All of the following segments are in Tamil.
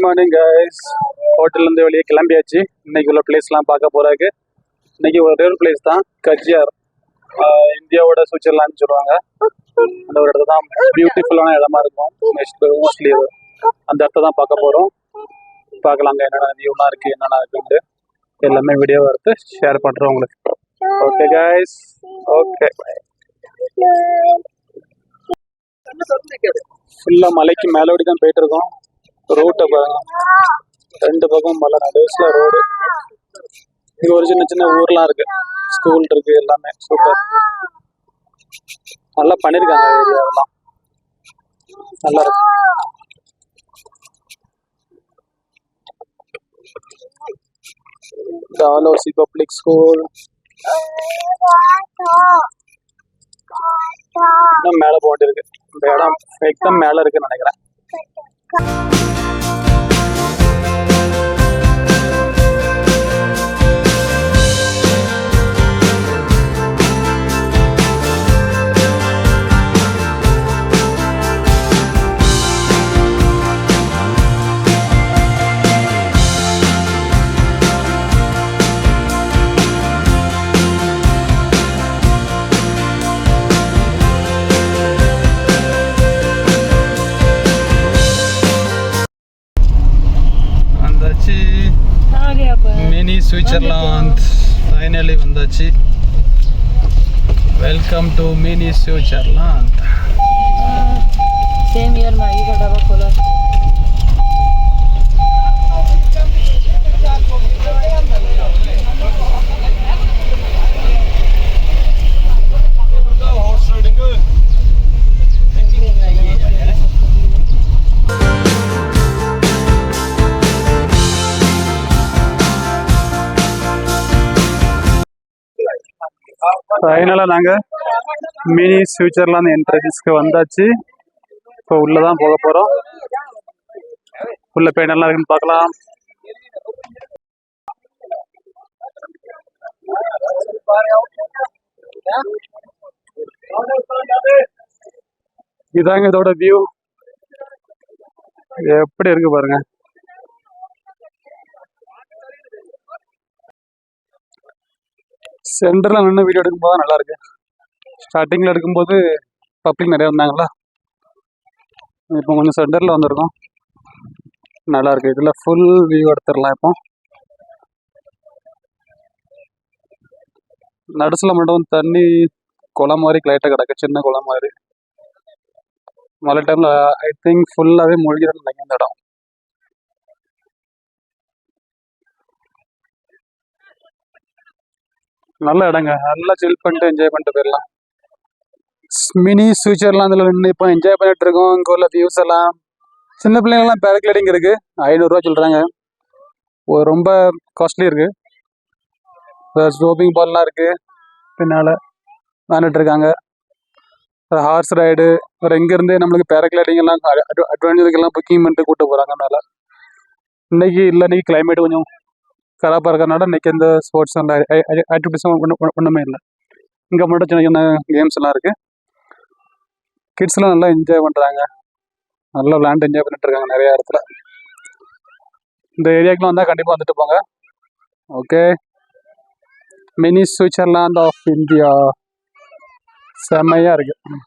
Morning guys. ஹோட்டல்லேருந்து வெளியே கிளம்பியாச்சு. இன்னைக்கு உள்ள பிளேஸ்லாம் பார்க்க போகிறாக்கு. இன்னைக்கு ஒரே ஒரு பிளேஸ் தான், கஜியார். இந்தியாவோட சுவிட்சர்லாந்து சொல்லுவாங்க. அந்த ஒரு இடத்துல தான் பியூட்டிஃபுல்லான இடமா இருக்கும் மோஸ்ட்லி. அந்த இடத்த தான் பார்க்க போகிறோம். பார்க்கலாங்க என்னென்ன வியூலாம் இருக்குது, என்னென்ன இருக்குன்ட்டு எல்லாமே வீடியோ எடுத்து ஷேர் பண்ணுறோம் உங்களுக்கு. Okay guys, okay. ஃபுல்லாக மலைக்கு மேலோடி தான் போயிட்டு இருக்கோம். ரோட்டை பாருங்க, ரெண்டு பக்கம் மலை, நடுவுல ரோடு. இங்க ஒரு சின்ன சின்ன ஊர்லாம் இருக்கு, ஸ்கூல் இருக்கு, எல்லாமே சூப்பர். நல்லா பண்ணிருக்காங்க ஏரியாவெல்லாம், நல்லா இருக்கு. டாலோசி பப்ளிக் ஸ்கூல் மேல போட்டு இருக்கு. இந்த இடம் எக்ஸாம் மேல இருக்குன்னு நினைக்கிறேன். மினி சுவிட்சர்லாந்து ஃபைனலி வந்தாச்சு. Welcome to mini Switzerland. Same year மா ஈகா டபா கோலா. ஃபைனலாக நாங்கள் மினி சுவிட்சர்லாந்து என்ட்ரன்ஸ்க்கு வந்தாச்சு. இப்போ உள்ளே தான் போக போகிறோம். உள்ள போய் நல்லா இருக்குன்னு பார்க்கலாம். இதாங்க இதோட வியூ, எப்படி இருக்கு பாருங்க. சென்டரில் நின்று வீடியோ எடுக்கும்போது நல்லா இருக்கு. ஸ்டார்டிங்கில் எடுக்கும்போது பப்ளிக் நிறையா இருந்தாங்களா, இப்போ கொஞ்சம் சென்டரில் வந்திருக்கோம், நல்லா இருக்கு. இதில் ஃபுல் வியூ எடுத்துடலாம். இப்போ நடுசில் மட்டும் தண்ணி குளம் மாதிரி லைட்டாக கிடக்கு, சின்ன குளம் மாதிரி. மழை டைமில் ஐ திங்க் ஃபுல்லாகவே மூழ்கிடும் நினைக்கிறேன் இந்த இடம். நல்ல இடங்க, நல்லா சில் பண்ணிட்டு என்ஜாய் பண்ணிட்டு போயிடலாம். மினி சுவிட்சர்லாந்தில் நின்று இப்போ என்ஜாய் பண்ணிட்டு இருக்கோம். இங்கே உள்ள வியூஸ் எல்லாம், சின்ன பிள்ளைங்கள்லாம் பேராகிளைடிங் இருக்கு, 500 ரூபா சொல்கிறாங்க. ரொம்ப காஸ்ட்லி இருக்கு. ஸ்னோபிங் பால்லாம் இருக்கு, பின்னால் விளாண்டுட்டு இருக்காங்க. ஹார்ஸ் ரைடு, வேறு எங்கேருந்தே நம்மளுக்கு பேராகிளைடிங் எல்லாம் அட்வான்டேஜுக்கெல்லாம் புக்கிங் பண்ணிட்டு கூப்பிட்டு போகிறாங்க மேலே. இன்னைக்கு இல்லை, இன்னைக்கு கிளைமேட் கொஞ்சம் கராப்பாக இருக்கிறனால இன்னைக்கு எந்த ஸ்போர்ட்ஸ் ஆக்டிவிட்டிஸும் ஒன்றுமே இல்லை. இங்கே மட்டும் சின்ன சின்ன கேம்ஸ் எல்லாம் இருக்குது. கிட்ஸ்லாம் நல்லா என்ஜாய் பண்ணுறாங்க, நல்லா விளையாண்டு என்ஜாய் பண்ணிட்டு இருக்காங்க நிறையா இடத்துல. இந்த ஏரியாவுக்குலாம் வந்தால் கண்டிப்பாக வந்துட்டு போங்க. Okay, mini Switzerland of India செம்மையாக இருக்குது.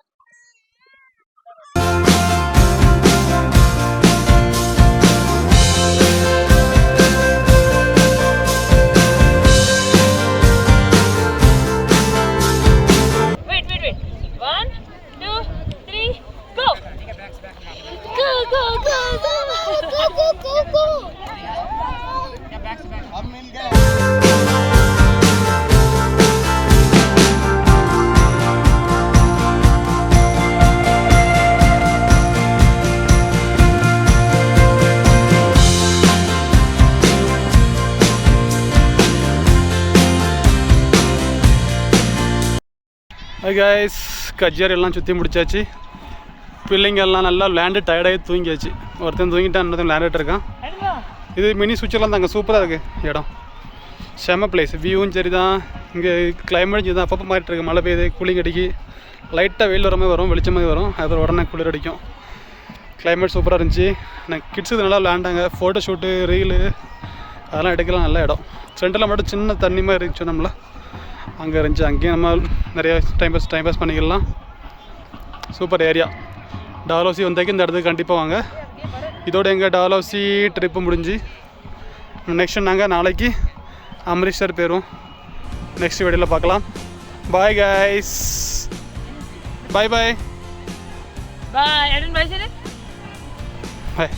கைஸ், கஜியார் எல்லாம் சுற்றி முடிச்சாச்சு. பிள்ளைங்க எல்லாம் நல்லா விளையாண்டு டயர்டாகி தூங்கியாச்சு. ஒருத்தன் தூங்கிட்டான், இன்னொருத்தன் விளையாண்டுட்டு இருக்கான். இது மினி சுவிட்சர்லாந்து அங்கே சூப்பராக இருக்குது இடம், செம்ம பிளேஸ். வியூவும் சரி தான், இங்கே கிளைமேட் சரி தான். அப்பப்போ மாறிட்டு இருக்கு, மழை பெய்யுது, கூலிங் அடிக்கி, லைட்டாக வெயில் வர மாதிரி வரும், வெளிச்சமாக வரும், அப்புறம் உடனே குளிர் அடிக்கும். கிளைமேட் சூப்பராக இருந்துச்சு. எனக்கு கிட்ஸுக்கு நல்லா விளையாண்டாங்க. ஃபோட்டோ ஷூட்டு, ரீலு அதெல்லாம் எடுக்கலாம் நல்ல இடம். சென்டரில் மட்டும் சின்ன தண்ணி மாதிரி இருந்துச்சு நம்மள அங்கே இருந்துச்சு. அங்கேயும் நம்ம நிறைய டைம் பாஸ் பண்ணிக்கலாம். Super area. டாலோசி வந்தாக்கி இந்த இடத்துக்கு கண்டிப்பாக வாங்க. இதோட எங்கள் டாலோசி ட்ரிப்பு முடிஞ்சு நெக்ஸ்ட்டு நாங்கள் நாளைக்கு அம்ரித்சர் போயிடுவோம். நெக்ஸ்ட் வீடியோவில் பார்க்கலாம். Bye guys. Bye bye Bye. Arun, bye, sir. பாய்.